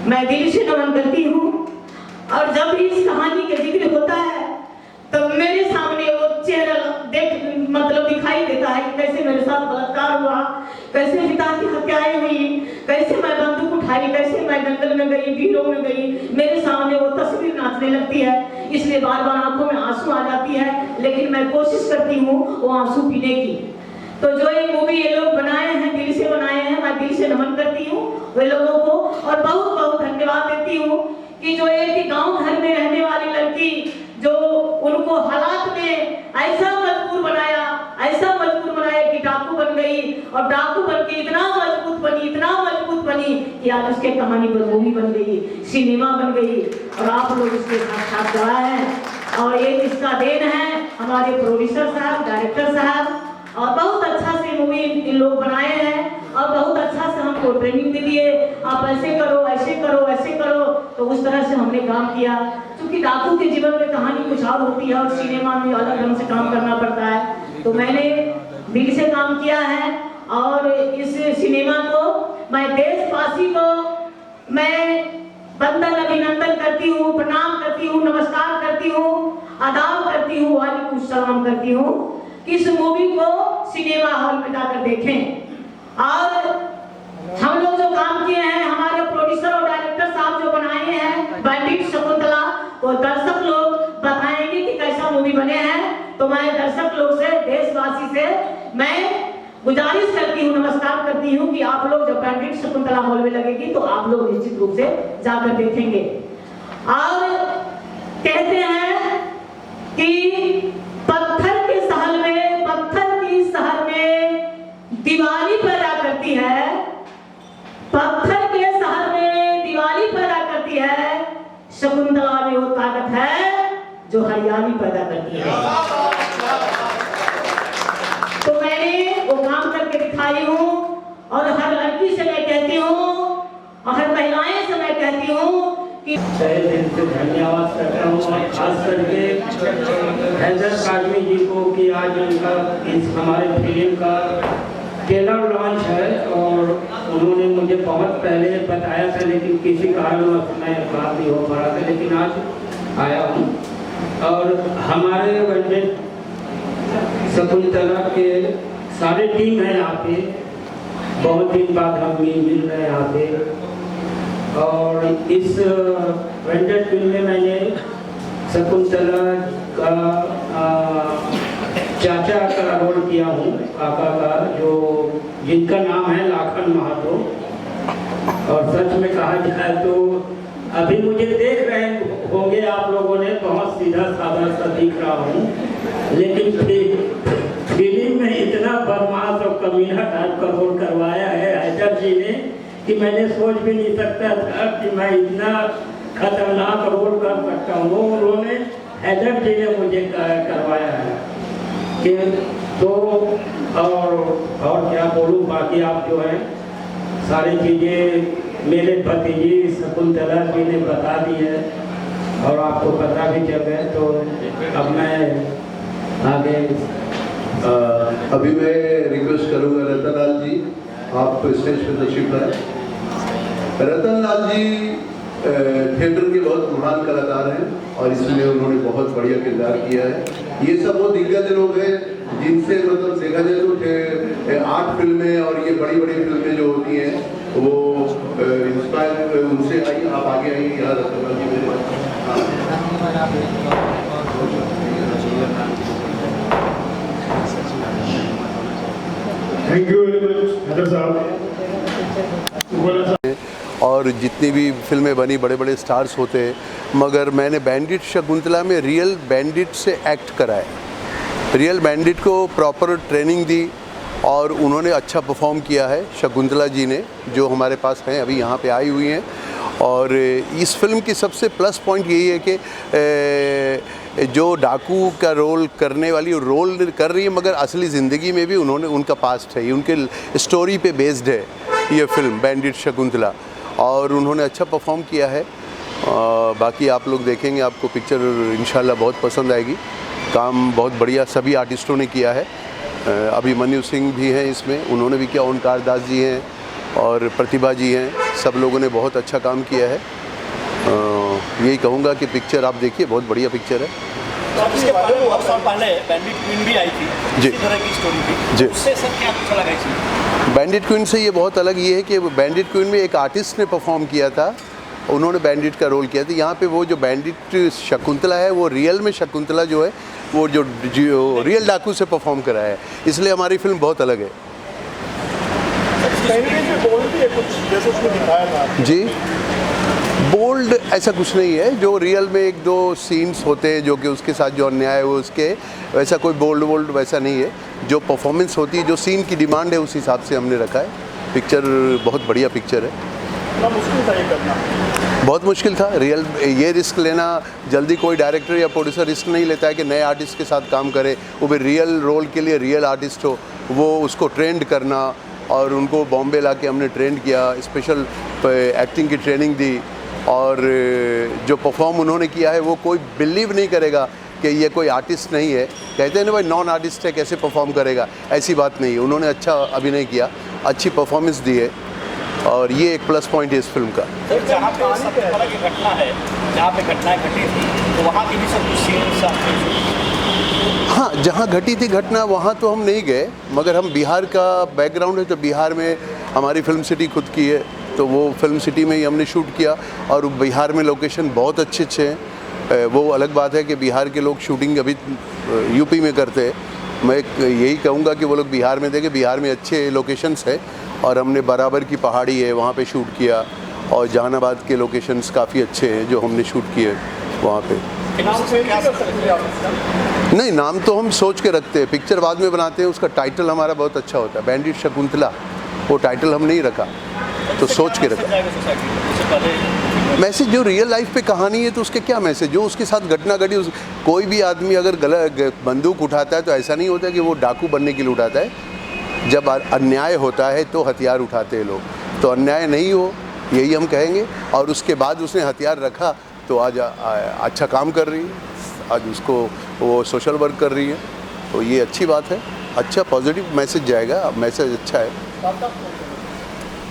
मैं दिल से नमन करती हूँ। और जब भी इस कहानी के जिक्र होता है तब मेरे सामने वो चेहरा मतलब दिखाई देता है कि कैसे मेरे साथ बलात्कार हुआ, कैसे पिता की हत्याएं हुई, कैसे मैं बंदूक उठाई, कैसे मैं जंगल में गई, वीरों में गई। मेरे सामने वो तस्वीर नाचने लगती है, इसलिए बार बार आंखों में आंसू आ जाती है, लेकिन मैं कोशिश करती हूँ वो आंसू पीने की। तो जो ये मूवी ये लोग बनाए हैं, दिल से बनाए हैं, मैं दिल से नमन करती हूँ वे लोगों को और बहुत बहुत धन्यवाद देती हूँ कि जो एक गांव घर में रहने वाली लड़की जो उनको हालात ने ऐसा मजबूर बनाया कि डाकू बन गई और डाकू बन के इतना मजबूत बनी कि आज उसके कहानी पर मूवी बन गई, सिनेमा बन गई और आप लोग इसके साथ गवाह हैं। और ये इसका देन है हमारे प्रोड्यूसर साहब, डायरेक्टर साहब, और बहुत अच्छा से मूवी इन लोग बनाए हैं और बहुत अच्छा से हमको ट्रेनिंग भी दिए, आप ऐसे करो ऐसे करो ऐसे करो, तो उस तरह से हमने काम किया। क्योंकि डाकू के जीवन में कहानी कुछ और होती है और सिनेमा में अलग ढंग से काम करना पड़ता है। तो मैंने दिल से काम किया है और इस सिनेमा को मैं देशवासी को मैं बंदन अभिनंदन करती हूँ, प्रणाम करती हूँ, नमस्कार करती हूँ, आदाब करती हूँ, वालेकुम सलाम करती हूँ। इस मूवी को सिनेमा हॉल में जाकर देखें। और हम लोग जो काम किए हैं, हमारे प्रोड्यूसर और डायरेक्टर साहब जो बनाए हैं बैंडिट शकुंतला, वो दर्शक लोग बताएंगे कि कैसा मूवी बने हैं। तो मैं दर्शक लोग से, देशवासी से मैं गुजारिश करती हूँ, नमस्कार करती हूँ कि आप लोग जब बैंडिट शकुंतला हॉल में लगेगी तो आप लोग निश्चित रूप से जाकर देखेंगे। और कहते हैं कि पत्थर की शहर में दिवाली पैदा करती है, पत्थर के शहर में दिवाली पैदा करती है, शकुंतला में वो ताकत है जो हरियाली पैदा करती है। तो मैंने वो काम करके दिखाई हूँ और हर लड़की से मैं कहती हूँ और हर महिलाएं से मैं कहती हूँ कि तहे दिल से धन्यवाद करता हूँ और खास करके हैदर काजमी जी को कि आज उनका इस हमारे फिल्म का ट्रेलर लॉन्च है और उन्होंने मुझे बहुत पहले बताया था, लेकिन किसी कारणवश मैं बात नहीं हो पा रहा था, लेकिन आज आया हूँ। और हमारे वजह शकुंतला के सारे टीम है यहाँ पे, बहुत दिन बाद हम मिल रहे हैं यहाँ पे। और इस वेंडर फिल्म में मैंने शकुंतला का चाचा का रोल किया हूँ, काका का, जो जिनका नाम है लाखन महतो। और सच में कहा जाए तो अभी मुझे देख रहे होंगे आप लोगों ने, बहुत सीधा साधा सा दिख रहा हूँ, लेकिन फिल्म में इतना बदमाश और कमीना टाइप का रोल करवाया है हैदर जी ने कि मैंने सोच भी नहीं सकता था कि मैं इतना खतरनाक रोल कर सकता हूँ। वो उन्होंने हैदर जी ने मुझे करवाया है कि तो और क्या बोलूँ, बाकी आप जो है सारी चीज़ें मेरे भतीजी शकुंतला जी ने बता दी है और आपको पता भी चल गया। तो अब मैं आगे अभी मैं रिक्वेस्ट करूँगा रतनलाल जी, आप स्टेज पर तशरीफ लाएं। रतनलाल जी थिएटर के बहुत महान कलाकार हैं और इसमें उन्होंने बहुत बढ़िया किरदार किया है। ये सब वो दिग्गज लोग हैं जिनसे मतलब देखा जाए तो 8 फिल्में और ये बड़ी बड़ी फिल्में जो होती हैं वो इंस्पायर उनसे आई। आप आगे आइए यहाँ रतनलाल जी मेरे। Thank you very much Haider साहब। और जितनी भी फिल्में बनी बड़े बड़े स्टार्स होते हैं, मगर मैंने बैंडिट शकुंतला में रियल बैंडिट से एक्ट कराया, रियल बैंडिट को प्रॉपर ट्रेनिंग दी और उन्होंने अच्छा परफॉर्म किया है शकुंतला जी ने, जो हमारे पास हैं अभी यहाँ पे आई हुई हैं। और इस फिल्म की सबसे प्लस पॉइंट यही है कि जो डाकू का रोल करने वाली रोल कर रही है, मगर असली ज़िंदगी में भी उन्होंने उनका पास्ट है, ये उनके स्टोरी पे बेस्ड है ये फिल्म बैंडिट शकुंतला, और उन्होंने अच्छा परफॉर्म किया है। बाकी आप लोग देखेंगे, आपको पिक्चर इंशाल्लाह बहुत पसंद आएगी। काम बहुत बढ़िया सभी आर्टिस्टों ने किया है। अभिमन्यु सिंह भी हैं इसमें, उन्होंने भी किया, ओंकार दास जी हैं और प्रतिभा जी हैं, सब लोगों ने बहुत अच्छा काम किया है। यही कहूँगा कि पिक्चर आप देखिए, बहुत बढ़िया पिक्चर है। इसके पहले वो साल पहले बैंडिट क्वीन भी आई थी, जी। इसी तरह की स्टोरी थी। जी। उससे सर क्या अच्छा लगा इसमें? बैंडिट क्वीन से ये बहुत अलग ये है कि बैंडिट क्वीन में एक आर्टिस्ट ने परफॉर्म किया था, उन्होंने बैंडिट का रोल किया था। यहाँ पे वो जो बैंडिट शकुंतला है, वो रियल में शकुंतला जो है, वो जो रियल डाकू से परफॉर्म करा है, इसलिए हमारी फिल्म बहुत अलग है। जी, बोल्ड ऐसा कुछ नहीं है। जो रियल में एक दो सीन्स होते हैं जो कि उसके साथ जो अन्याय हो उसके, वैसा कोई बोल्ड वैसा नहीं है। जो परफॉर्मेंस होती है, जो सीन की डिमांड है, उस हिसाब से हमने रखा है। पिक्चर बहुत बढ़िया पिक्चर है। मुश्किल था ये करना? बहुत मुश्किल था। रियल ये रिस्क लेना, जल्दी कोई डायरेक्टर या प्रोड्यूसर रिस्क नहीं लेता है कि नए आर्टिस्ट के साथ काम करे, वो भी रियल रोल के लिए रियल आर्टिस्ट हो, वो उसको ट्रेंड करना। और उनको बॉम्बे ला के हमने ट्रेंड किया, स्पेशल एक्टिंग की ट्रेनिंग दी, और जो परफॉर्म उन्होंने किया है वो कोई बिलीव नहीं करेगा कि ये कोई आर्टिस्ट नहीं है। कहते हैं ना भाई, नॉन आर्टिस्ट है कैसे परफॉर्म करेगा, ऐसी बात नहीं है। उन्होंने अच्छा अभिनय किया, अच्छी परफॉर्मेंस दी है, और ये एक प्लस पॉइंट है इस फिल्म का। सर, जहाँ पे सत्यपाला की घटना है, जहाँ पे घटनाएं घटी थी, तो वहाँ की भी सब कुछ सीन। हाँ, जहाँ घटी थी घटना वहाँ तो हम नहीं गए, मगर हम बिहार का बैकग्राउंड है, तो बिहार में हमारी फिल्म सिटी खुद की है, तो वो फिल्म सिटी में ही हमने शूट किया। और बिहार में लोकेशन बहुत अच्छे हैं। वो अलग बात है कि बिहार के लोग शूटिंग अभी यूपी में करते हैं। मैं यही कहूँगा कि वो लोग बिहार में देखें, बिहार में अच्छे लोकेशंस है, और हमने बराबर की पहाड़ी है वहाँ पे शूट किया, और जहानाबाद के लोकेशंस काफ़ी अच्छे हैं जो हमने शूट किए वहाँ पे। नहीं, नाम तो हम सोच के रखते हैं, पिक्चर बाद में बनाते हैं। उसका टाइटल हमारा बहुत अच्छा होता है, बैंडिट शकुंतला। वो टाइटल हम नहीं रखा, तो सोच के रखा। मैसेज जो रियल लाइफ पे कहानी है, तो उसके क्या मैसेज, जो उसके साथ घटना घटी। कोई भी आदमी अगर गलत बंदूक उठाता है तो ऐसा नहीं होता कि वो डाकू बनने के लिए उठाता है। जब अन्याय होता है तो हथियार उठाते हैं लोग, तो अन्याय नहीं हो, यही हम कहेंगे। और उसके बाद उसने हथियार रखा, तो आज अच्छा काम कर रही है, आज उसको वो सोशल वर्क कर रही है, तो ये अच्छी बात है। अच्छा पॉजिटिव मैसेज जाएगा, मैसेज अच्छा है।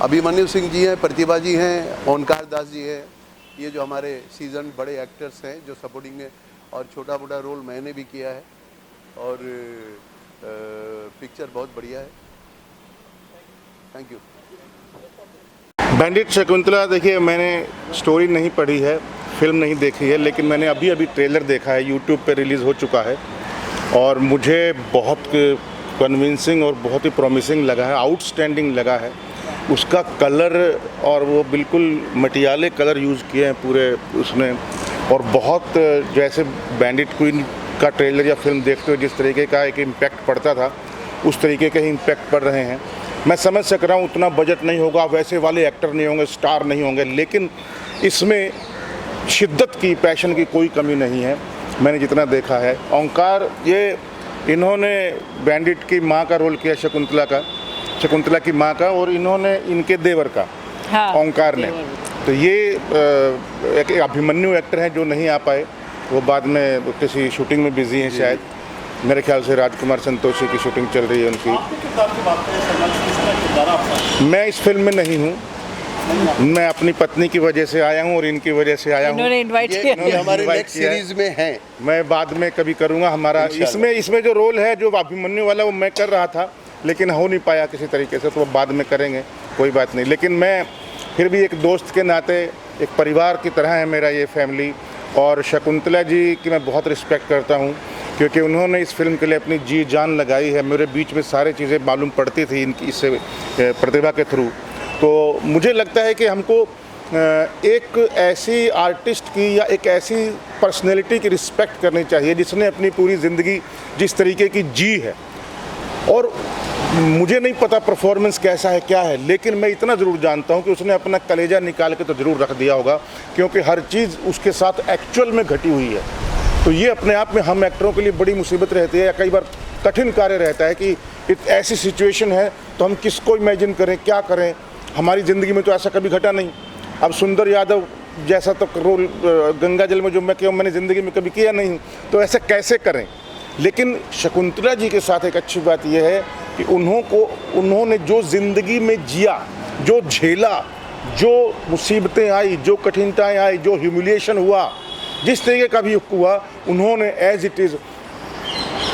अभिमन्यु सिंह जी हैं, प्रतिभा जी हैं, ओंकार दास जी हैं, ये जो हमारे सीजन बड़े एक्टर्स हैं जो सपोर्टिंग में, और छोटा मोटा रोल मैंने भी किया है, और पिक्चर बहुत बढ़िया है। Thank you. बैंडिट शकुंतला, देखिए मैंने स्टोरी नहीं पढ़ी है, फिल्म नहीं देखी है, लेकिन मैंने अभी ट्रेलर देखा है, यूट्यूब पे रिलीज़ हो चुका है, और मुझे बहुत कन्विंसिंग और बहुत ही प्रॉमिसिंग लगा है, आउटस्टैंडिंग लगा है। उसका कलर, और वो बिल्कुल मटियाले कलर यूज़ किए हैं पूरे उसमें, और बहुत जैसे बैंडिट क्वीन का ट्रेलर या फिल्म देखते हो जिस तरीके का एक इम्पैक्ट पड़ता था, उस तरीके के ही इम्पैक्ट पड़ रहे हैं। मैं समझ सक रहा हूँ उतना बजट नहीं होगा, वैसे वाले एक्टर नहीं होंगे, स्टार नहीं होंगे, लेकिन इसमें शिद्दत की, पैशन की कोई कमी नहीं है, मैंने जितना देखा है। ओंकार, ये इन्होंने बैंडिट की माँ का रोल किया, शकुंतला की माँ का, और इन्होंने इनके देवर का, हाँ, ओंकार ने। तो ये एक अभिमन्यु एक्टर हैं जो नहीं आ पाए, वो बाद में किसी शूटिंग में बिजी हैं शायद। मेरे ख्याल से राजकुमार संतोषी की शूटिंग चल रही है उनकी। मैं इस फिल्म में नहीं हूँ, मैं अपनी पत्नी की वजह से आया हूँ और इनकी वजह से आया हूँ। इन्होंने इनवाइट किया, ये हमारे नेक्स्ट सीरीज में है, मैं बाद में कभी करूँगा। हमारा इसमें जो रोल है जो अभिमन्यु वाला, वो मैं कर रहा था, लेकिन हो नहीं पाया किसी तरीके से, तो वो बाद में करेंगे, कोई बात नहीं। लेकिन मैं फिर भी एक दोस्त के नाते, एक परिवार की तरह है मेरा ये फैमिली, और शकुंतला जी की मैं बहुत रिस्पेक्ट करता हूँ, क्योंकि उन्होंने इस फिल्म के लिए अपनी जी जान लगाई है। मेरे बीच में सारी चीज़ें मालूम पड़ती थी इनकी, इससे प्रतिभा के थ्रू। तो मुझे लगता है कि हमको एक ऐसी आर्टिस्ट की या एक ऐसी पर्सनैलिटी की रिस्पेक्ट करनी चाहिए जिसने अपनी पूरी ज़िंदगी जिस तरीके की जी है। और मुझे नहीं पता परफॉर्मेंस कैसा है, क्या है, लेकिन मैं इतना ज़रूर जानता हूँ कि उसने अपना कलेजा निकाल के तो ज़रूर रख दिया होगा, क्योंकि हर चीज़ उसके साथ एक्चुअल में घटी हुई है। तो ये अपने आप में हम एक्टरों के लिए बड़ी मुसीबत रहती है, या कई बार कठिन कार्य रहता है कि ऐसी सिचुएशन है तो हम किसको इमेजिन करें, क्या करें। हमारी ज़िंदगी में तो ऐसा कभी घटा नहीं। अब सुंदर यादव जैसा तो रोल गंगा जल में जो मैं किया, मैंने ज़िंदगी में कभी किया नहीं, तो ऐसे कैसे करें। लेकिन शकुंतला जी के साथ एक अच्छी बात यह है कि उन्होंने जो ज़िंदगी में जिया जो झेला, जो मुसीबतें आई, जो कठिनताएं आई, जो ह्यूमिलिएशन हुआ, जिस तरीके का भी हुआ, उन्होंने एज इट इज़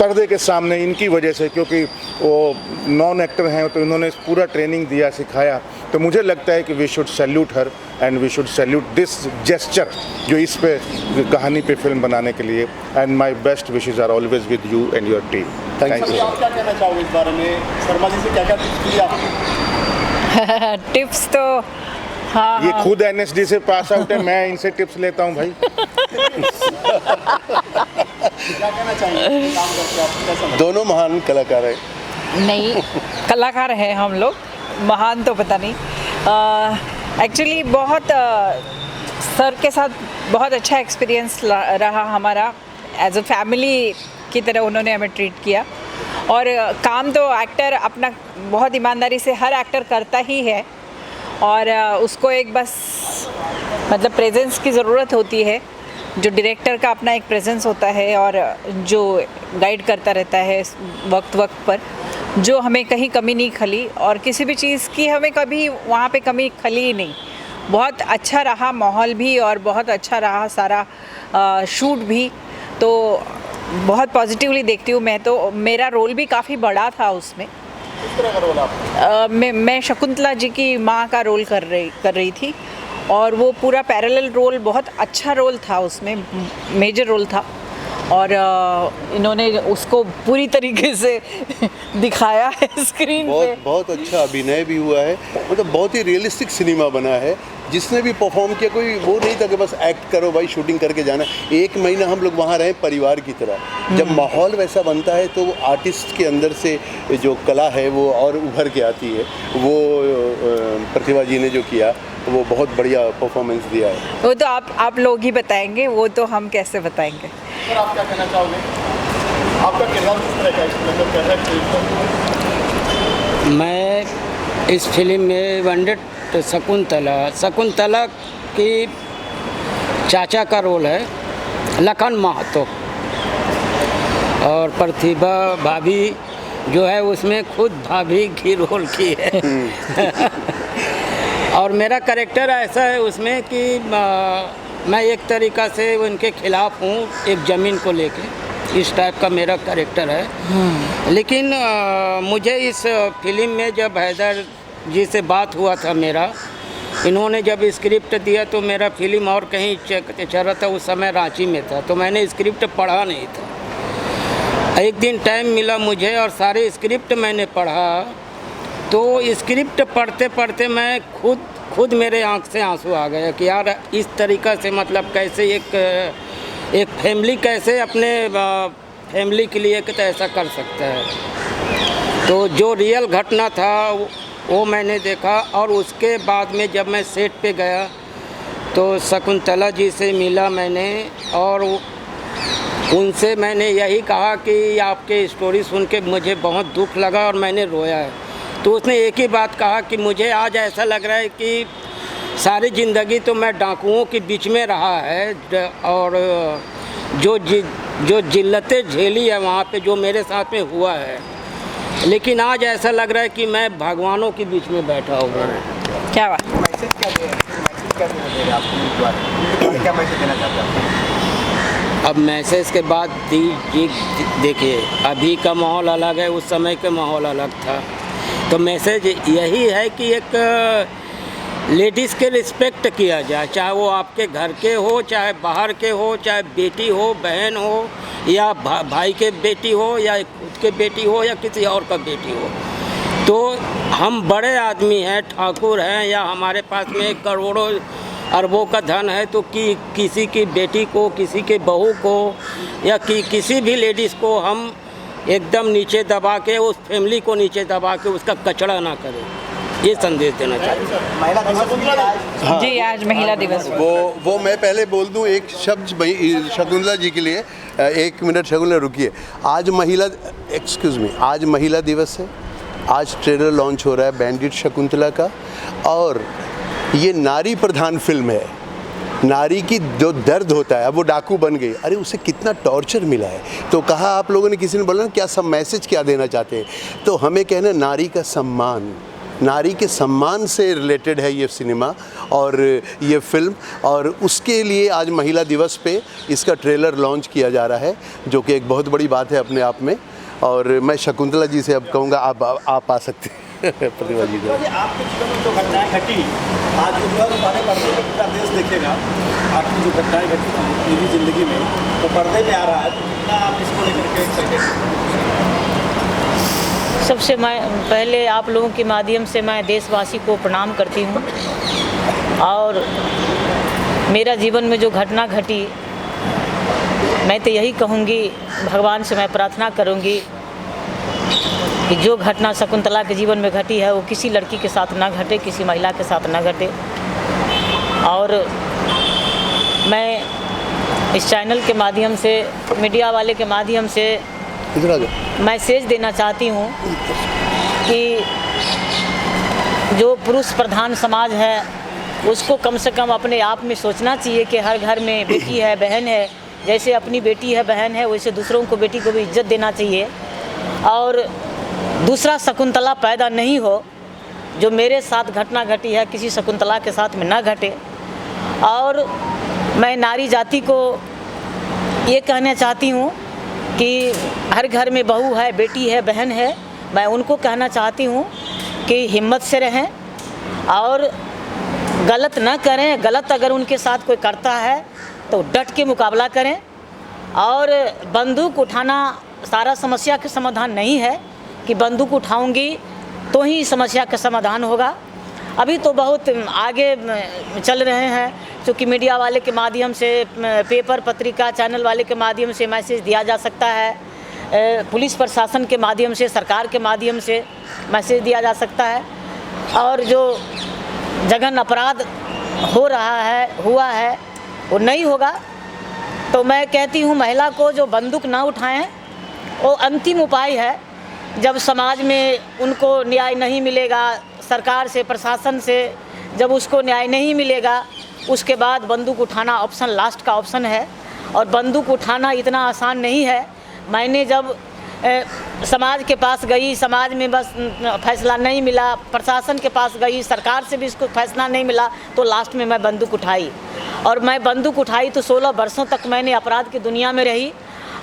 पर्दे के सामने इनकी वजह से, क्योंकि वो नॉन एक्टर हैं तो इन्होंने पूरा ट्रेनिंग दिया, सिखाया, तो मुझे लगता है कि we should salute her and we should salute this gesture जो इस पे कहानी पे फिल्म बनाने के लिए। And my best wishes are always with you and your team. Thank you. आप क्या कहना चाहोगे इस बारे में? शर्मा जी से क्या क्या टिप्स दिए आपने? टिप्स तो हाँ, ये खुद एनएसडी से पास आउट है, मैं इनसे टिप्स लेता हूँ भाई। क्या कहना चाहिए काम करके आप कैसा लगा? दोनों महान कलाकार हैं। नहीं कलाकार हैं हम लोग, महान तो पता नहीं। एक्चुअली बहुत सर के साथ बहुत अच्छा एक्सपीरियंस रहा हमारा। एज अ फैमिली की तरह उन्होंने हमें ट्रीट किया, और काम तो एक्टर अपना बहुत ईमानदारी से हर एक्टर करता ही है, और उसको एक बस मतलब प्रेजेंस की ज़रूरत होती है, जो डायरेक्टर का अपना एक प्रेजेंस होता है, और जो गाइड करता रहता है वक्त वक्त पर, जो हमें कहीं कमी नहीं खली, और किसी भी चीज़ की हमें कभी वहाँ पे कमी खली ही नहीं। बहुत अच्छा रहा माहौल भी, और बहुत अच्छा रहा सारा शूट भी, तो बहुत पॉजिटिवली देखती हूँ मैं। तो मेरा रोल भी काफ़ी बड़ा था उसमें। किस तरह का रोल आप? मैं शकुंतला जी की माँ का रोल कर रही थी, और वो पूरा पैरेलल रोल, बहुत अच्छा रोल था उसमें, मेजर रोल था, और इन्होंने उसको पूरी तरीके से दिखाया है स्क्रीन पे। बहुत अच्छा अभिनय भी हुआ है, मतलब बहुत ही रियलिस्टिक सिनेमा बना है। जिसने भी परफॉर्म किया, कोई वो नहीं था कि बस एक्ट करो भाई, शूटिंग करके जाना। एक महीना हम लोग वहाँ रहे परिवार की तरह। जब माहौल वैसा बनता है तो आर्टिस्ट के अंदर से जो कला है वो और उभर के आती है। वो प्रतिभा जी ने जो किया वो बहुत बढ़िया परफॉर्मेंस दिया है। वो तो आप लोग ही बताएंगे, वो तो हम कैसे बताएंगे। सर आप क्या कहना चाहोगे? आपका किरदार किस तरह का है? कैसा है? मैं इस फिल्म में वनडेट शकुंतला की चाचा का रोल है, लखन महतो, और प्रतिभा भाभी जो है उसमें खुद भाभी की रोल की है। और मेरा कैरेक्टर ऐसा है उसमें कि मैं एक तरीक़ा से उनके खिलाफ़ हूँ, एक ज़मीन को लेके, इस टाइप का मेरा कैरेक्टर है। लेकिन मुझे इस फिल्म में जब हैदर जी से बात हुआ था मेरा, इन्होंने जब स्क्रिप्ट दिया तो मेरा फिल्म और कहीं चल रहा था, उस समय रांची में था, तो मैंने स्क्रिप्ट पढ़ा नहीं था। एक दिन टाइम मिला मुझे और सारे स्क्रिप्ट मैंने पढ़ा, तो स्क्रिप्ट पढ़ते पढ़ते मैं खुद मेरे आँख से आंसू आ गया कि यार इस तरीक़ा से मतलब कैसे एक फैमिली कैसे अपने फैमिली के लिए तो ऐसा कर सकता है। तो जो रियल घटना था वो मैंने देखा, और उसके बाद में जब मैं सेट पे गया तो शकुंतला जी से मिला मैंने, और उनसे मैंने यही कहा कि आपके स्टोरी सुन के मुझे बहुत दुख लगा और मैंने रोया है। तो उसने एक ही बात कहा कि मुझे आज ऐसा लग रहा है कि सारी ज़िंदगी तो मैं डाकुओं के बीच में रहा है, और जो जिल्लतें झेली है वहाँ पे, जो मेरे साथ में हुआ है, लेकिन आज ऐसा लग रहा है कि मैं भगवानों के बीच में बैठा हुआ हूँ। क्या बात। मैसेज क्या दे रहे हैं आपको? क्या मैसेज देना चाहते हैं? अब मैसेज के बाद देखिए, अभी का माहौल अलग है, उस समय का माहौल अलग था। तो मैसेज यही है कि एक लेडीज़ के रिस्पेक्ट किया जाए, चाहे वो आपके घर के हो, चाहे बाहर के हो, चाहे बेटी हो, बहन हो, या भाई के बेटी हो, या खुद के बेटी हो, या किसी और का बेटी हो। तो हम बड़े आदमी हैं, ठाकुर हैं, या हमारे पास में करोड़ों अरबों का धन है, तो किसी की बेटी को, किसी के बहू को, या किसी भी लेडीज़ को हम एकदम नीचे दबा के, उस फैमिली को नीचे दबा के उसका कचड़ा ना करें, ये संदेश देना चाहते हैं। महिला दिवस जी, आज महिला दिवस। वो मैं पहले बोल दूं एक शब्द शकुंतला जी के लिए। एक मिनट शकुंतला रुकिए। आज महिला दिवस है। आज ट्रेलर लॉन्च हो रहा है बैंडिट शकुंतला का, और ये नारी प्रधान फिल्म है। नारी की जो दर्द होता है, अब वो डाकू बन गई, अरे उसे कितना टॉर्चर मिला है। तो कहा आप लोगों ने, किसी ने बोला ना क्या सब मैसेज क्या देना चाहते हैं, तो हमें कहना नारी का सम्मान, नारी के सम्मान से रिलेटेड है ये सिनेमा और ये फिल्म, और उसके लिए आज महिला दिवस पे इसका ट्रेलर लॉन्च किया जा रहा है, जो कि एक बहुत बड़ी बात है अपने आप में। और मैं शकुंतला जी से अब कहूँगा आप आ सकते हैं प्रतिभा जी। आपके जीवन में जो घटनाएं घटी आज हमारे पर्दे में पूरा देश देखेगा, आपकी जो घटनाएं घटी मेरी ज़िंदगी में वो पर्दे में आ रहा है, तो कितना आप इसको लेकर के चलेंगे? सबसे मैं पहले आप लोगों के माध्यम से मैं देशवासी को प्रणाम करती हूँ, और मेरा जीवन में जो घटना घटी, मैं तो यही कहूँगी, भगवान से मैं प्रार्थना करूँगी कि जो घटना शकुंतला के जीवन में घटी है वो किसी लड़की के साथ ना घटे, किसी महिला के साथ ना घटे। और मैं इस चैनल के माध्यम से, मीडिया वाले के माध्यम से मैसेज देना चाहती हूँ कि जो पुरुष प्रधान समाज है उसको कम से कम अपने आप में सोचना चाहिए कि हर घर में बेटी है, बहन है, जैसे अपनी बेटी है, बहन है, वैसे दूसरों को, बेटी को भी इज्जत देना चाहिए। और दूसरा शकुंतला पैदा नहीं हो, जो मेरे साथ घटना घटी है किसी शकुंतला के साथ में ना घटे। और मैं नारी जाति को ये कहना चाहती हूँ कि हर घर में बहू है, बेटी है, बहन है, मैं उनको कहना चाहती हूँ कि हिम्मत से रहें और गलत ना करें। गलत अगर उनके साथ कोई करता है तो डट के मुकाबला करें। और बंदूक उठाना सारा समस्या का समाधान नहीं है कि बंदूक उठाऊंगी तो ही समस्या का समाधान होगा। अभी तो बहुत आगे चल रहे हैं, क्योंकि मीडिया वाले के माध्यम से, पेपर, पत्रिका, चैनल वाले के माध्यम से मैसेज दिया जा सकता है, पुलिस प्रशासन के माध्यम से, सरकार के माध्यम से मैसेज दिया जा सकता है। और जो जघन्य अपराध हो रहा है, हुआ है, वो नहीं होगा। तो मैं कहती हूँ महिला को जो बंदूक ना उठाएं, वो अंतिम उपाय है। जब समाज में उनको न्याय नहीं मिलेगा, सरकार से, प्रशासन से जब उसको न्याय नहीं मिलेगा, उसके बाद बंदूक उठाना ऑप्शन, लास्ट का ऑप्शन है। और बंदूक उठाना इतना आसान नहीं है। मैंने जब समाज के पास गई, समाज में बस फैसला नहीं मिला, प्रशासन के पास गई, सरकार से भी इसको फैसला नहीं मिला, तो लास्ट में मैं बंदूक उठाई। और मैं बंदूक उठाई तो 16 वर्षों तक मैंने अपराध की दुनिया में रही,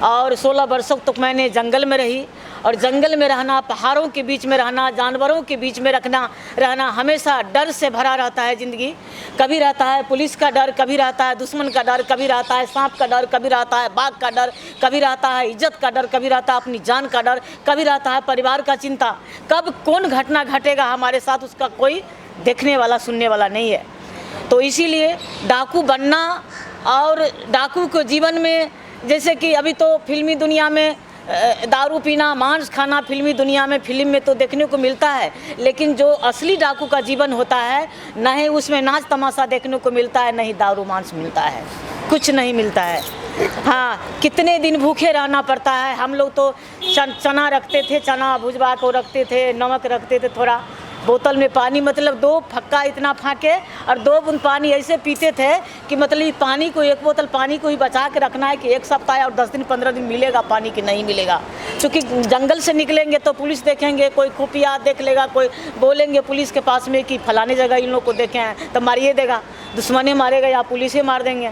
और 16 वर्षों तक मैंने जंगल में रही। और जंगल में रहना, पहाड़ों के बीच में रहना, जानवरों के बीच में रहना हमेशा डर से भरा रहता है ज़िंदगी। कभी रहता है पुलिस का डर, कभी रहता है दुश्मन का डर, कभी रहता है सांप का डर, कभी रहता है बाघ का डर, कभी रहता है इज्जत का डर, कभी रहता है अपनी जान का डर, कभी रहता है परिवार का चिंता। कब कौन घटना घटेगा हमारे साथ, उसका कोई देखने वाला, सुनने वाला नहीं है। तो इसीलिए डाकू बनना, और डाकू को जीवन में, जैसे कि अभी तो फिल्मी दुनिया में दारू पीना, मांस खाना फिल्मी दुनिया में, फिल्म में तो देखने को मिलता है, लेकिन जो असली डाकू का जीवन होता है, न ही उसमें नाच तमाशा देखने को मिलता है, न ही दारू मांस मिलता है, कुछ नहीं मिलता है। हाँ, कितने दिन भूखे रहना पड़ता है। हम लोग तो चना रखते थे, चना भुजवा को रखते थे, नमक रखते थे, थोड़ा बोतल में पानी, मतलब 2 फक्का इतना फाँके और 2 बूंद पानी ऐसे पीते थे कि मतलब पानी को, 1 बोतल पानी को ही बचा के रखना है कि 1 सप्ताह और 10 दिन 15 दिन मिलेगा पानी की, नहीं मिलेगा। क्योंकि जंगल से निकलेंगे तो पुलिस देखेंगे, कोई खुफिया देख लेगा, कोई बोलेंगे पुलिस के पास में कि फलाने जगह इन लोग को देखे हैं, तो मारिए देगा, दुश्मने मारेगा या पुलिस मार देंगे।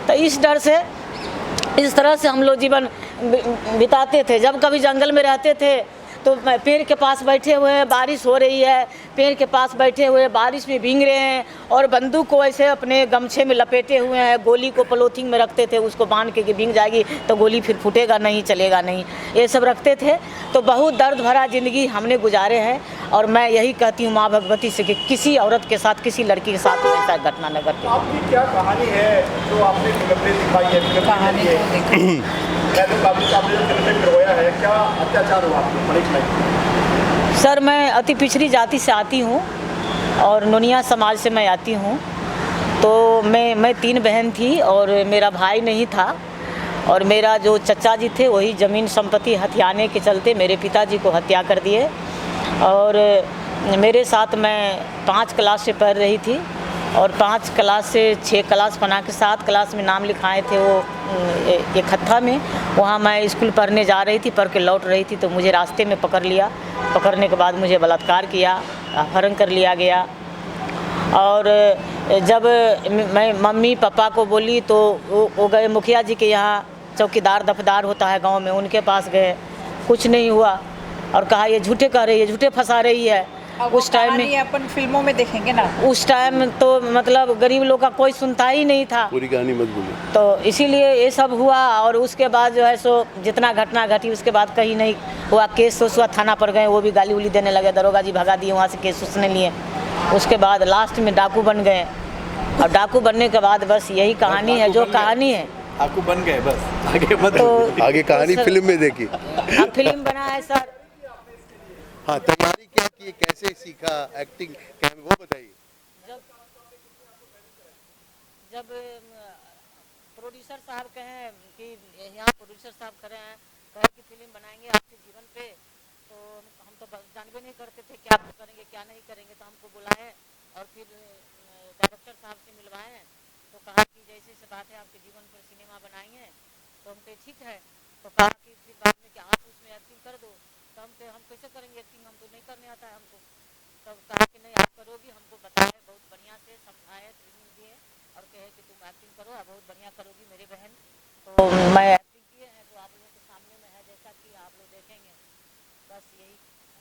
तो इस डर से, इस तरह से हम लोग जीवन बिताते थे। जब कभी जंगल में रहते थे तो पेड़ के पास बैठे हुए हैं, बारिश हो रही है, पेड़ के पास बैठे हुए बारिश में भीग रहे हैं, और बंदूक को ऐसे अपने गमछे में लपेटे हुए हैं, गोली को पॉलीथीन में रखते थे, उसको बांध के कि भीग जाएगी तो गोली फिर फूटेगा नहीं, चलेगा नहीं, ये सब रखते थे। तो बहुत दर्द भरा ज़िंदगी हमने गुजारे हैं। और मैं यही कहती हूँ माँ भगवती से कि किसी औरत के साथ, किसी लड़की के साथ ऐसा घटना न घटे। आपकी क्या कहानी है जो आपने फिल्म में दिखाई है? कहानी है, क्या अत्याचार हुआ आपको? सर, मैं अति पिछड़ी जाति से आती हूँ और नोनिया समाज से मैं आती हूँ। तो मैं 3 बहन थी और मेरा भाई नहीं था। और मेरा जो चचा जी थे वही ज़मीन संपत्ति हथियाने के चलते मेरे पिताजी को हत्या कर दिए। और मेरे साथ मैं 5 क्लास से पढ़ रही थी, और 5 क्लास से 6 क्लास बना के 7 क्लास में नाम लिखाए थे वो एक खत्ता में। वहाँ मैं स्कूल पढ़ने जा रही थी, पढ़ के लौट रही थी तो मुझे रास्ते में पकड़ लिया। पकड़ने के बाद मुझे बलात्कार किया अपहरण कर लिया गया। और जब मैं मम्मी पापा को बोली तो वो गए मुखिया जी के यहाँ, चौकीदार दफदार होता है गांव में, उनके पास गए, कुछ नहीं हुआ और कहा ये झूठे कह रही है, झूठे फंसा रही है। उस टाइम में अपन फिल्मों में देखेंगे ना, उस टाइम तो मतलब गरीब लोग का कोई सुनता ही नहीं था, पूरी कहानी मत बोलिए। तो इसीलिए ये सब हुआ। और उसके बाद जो है सो जितना घटना घटी उसके बाद कहीं नहीं हुआ। केस हुआ, थाना पर गए, वो भी गाली उली देने लगे, दरोगा जी भगा दिए वहाँ से, केस उसने लिए। उसके बाद लास्ट में डाकू बन गए और डाकू बनने के बाद बस यही कहानी है जो कहानी है। आपको बन गए बस, आगे मत तो आगे कहानी फिल्म में देखी। अब फिल्म बना है सर। हाँ, तैयारी क्या की, कैसे सीखा एक्टिंग, वो बताइए। जब प्रोड्यूसर साहब कहे कि यहाँ प्रोड्यूसर साहब कहे कि फिल्म बनाएंगे आपके जीवन पे, तो हम तो जानबे नहीं करते थे क्या करेंगे क्या नहीं करेंगे। तो हमको बुलाए और फिर डायरेक्टर साहब से मिलवाए, तो कहा कि जैसे से बात है आपके जीवन पर सिनेमा बनाएंगे। तो हम कहे ठीक है। तो कहा कि फिर बाद में कि आप उसमें एक्टिंग कर दो। तो हम कैसे करेंगे एक्टिंग, हम तो नहीं करने आता है हमको। तब कहा कि नहीं आप करोगी, हमको बताए बहुत बढ़िया से समझाए, ट्रेनिंग दिए और कहे कि तुम एक्टिंग करो, आप बहुत बढ़िया करोगी मेरी बहन। तो मैं एक्टिंग किए हैं तो आप लोगों के सामने में है, जैसा कि आप लोग देखेंगे। बस यही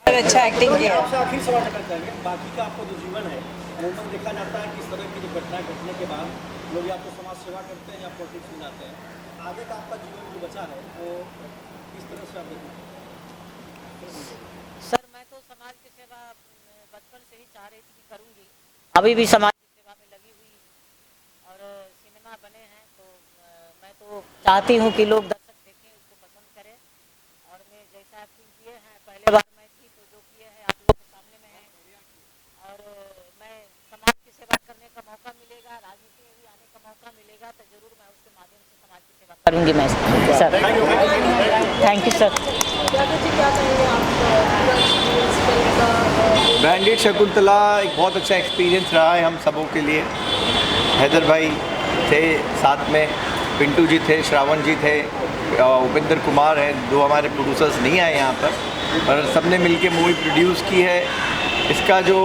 और अच्छा एक्टिंग किया। आपसे आखिरी सवाल करना चाहेंगे, बाकी का आपका जो जीवन है अमूमन देखा जाता है कि इस तरह की जो घटनाएं घटने के बाद लोग या तो समाज सेवा करते हैं या पॉलिटिक्स में जाते हैं। आगे का आपका जीवन जो बचा है वो किस तरह से आप देखेंगे? सर मैं तो समाज की सेवा बचपन से ही चाह रही थी कि करूँगी, अभी भी समाज की सेवा में लगी हुई। और सिनेमा बने हैं तो मैं तो चाहती हूँ कि लोग दर्शक देखें, उसको पसंद करें। और मैं जैसा एक्टिंग किए हैं, पहले बार मैं थी तो जो किए हैं आप लोगों के सामने में है। और मैं समाज की सेवा करने का मौका मिलेगा, राजनीति में भी आने का मौका मिलेगा तो जरूर मैं उसके माध्यम से समाज की सेवा करूँगी मैं sir. Thank you sir. Bandit Shakuntala एक बहुत अच्छा एक्सपीरियंस रहा है हम सबों के लिए। हैदर भाई थे साथ में, पिंटू जी थे, श्रावण जी थे, उपेंद्र कुमार हैं, दो हमारे प्रोड्यूसर्स नहीं आए यहाँ पर सबने मिलके मूवी प्रोड्यूस की है। इसका जो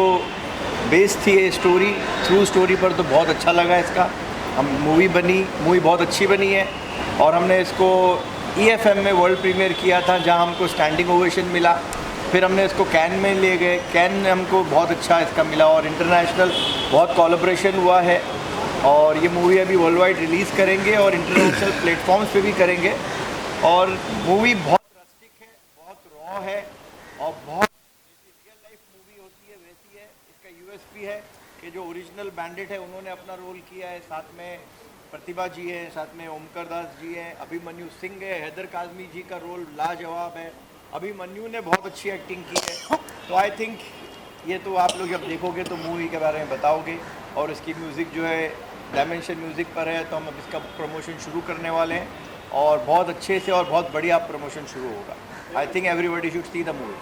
बेस थी ये स्टोरी, थ्रू स्टोरी पर तो बहुत अच्छा लगा इसका। हम मूवी बहुत अच्छी बनी है। और हमने इसको EFM में वर्ल्ड प्रीमियर किया था जहाँ हमको स्टैंडिंग ओवेशन मिला। फिर हमने इसको कैन में ले गए, कैन में हमको बहुत अच्छा इसका मिला और इंटरनेशनल बहुत कोलैबोरेशन हुआ है। और ये मूवी अभी वर्ल्ड वाइड रिलीज़ करेंगे और इंटरनेशनल प्लेटफॉर्म्स पे भी करेंगे। और मूवी बहुत रस्टिक है, बहुत रॉ है और बहुत रियल लाइफ मूवी होती है वैसी है। इसका USP है कि जो ओरिजिनल बैंडिट है उन्होंने अपना रोल किया है, साथ में प्रतिभा जी है, साथ में ओमकर दास जी हैं, अभिमन्यु सिंह है, हैदर काजमी जी का रोल लाजवाब है, अभिमन्यु ने बहुत अच्छी एक्टिंग की है। तो आई थिंक ये तो आप लोग जब देखोगे तो मूवी के बारे में बताओगे। और इसकी म्यूज़िक जो है डायमेंशन म्यूज़िक पर है, तो हम अब इसका प्रमोशन शुरू करने वाले हैं और बहुत अच्छे से और बहुत बढ़िया प्रमोशन शुरू होगा। I think everybody should see the movie.